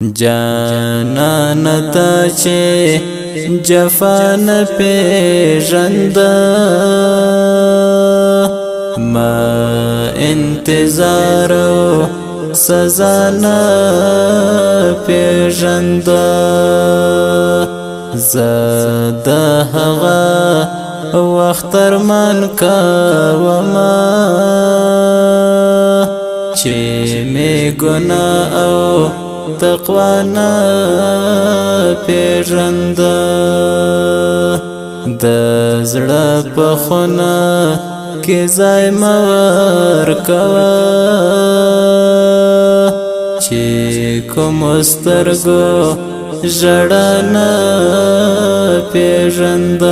جانان تا چه جفان پیژند ما انتظار و سزا نه پیژند زد هغه وخت ارمان کوما چې می ګناه او تقوا نه پیژند د زړه په خونه کې ځای مه ورکوه چې کومو سترګو ژړا نه پیژند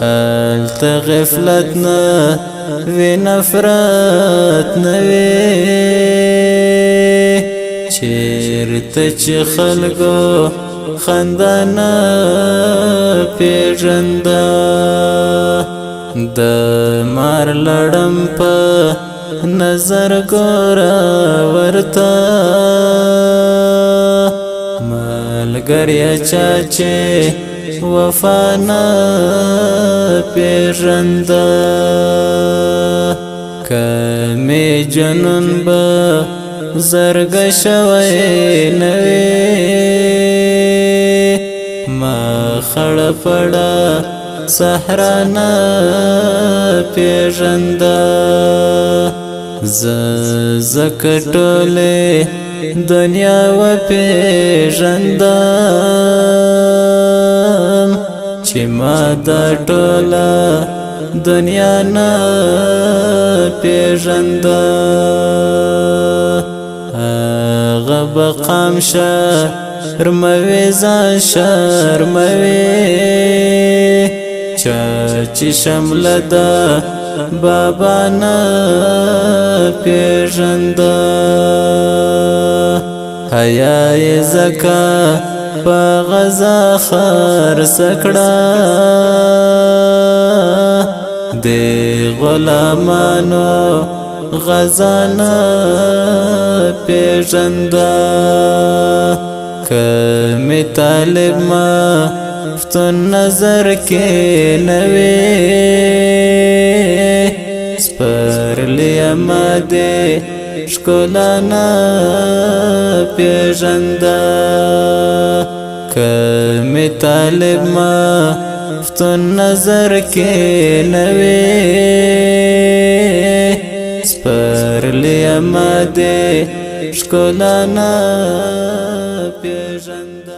هلته غفلت نه وی نفرت نه وی چیرته چې خلکو خندا نه پیژند د مار لړم په نظر ګوره ورته ملګریا چا چې وفا نه پیژند که می جنون به زرګ شوی نه وی ما خړ پړه صحرا نه پیژند زکه ټوله دنیا و پیژندم چې ما دا ټوله دنیا نه پیژند هغه بقام شرموي ځان شرموي چا چې شمله ده بابا نه پیژند حیا زکا په غزا خرڅ کړه د غلامانو غزا نه پیژند که می طالب ما فتون نظر کې نه وی سپرلی اما دی ښکلا نه پیژند که می طالب ما فتون نظر کې نه وی سپرلی اما دی ښکلا نه پیژند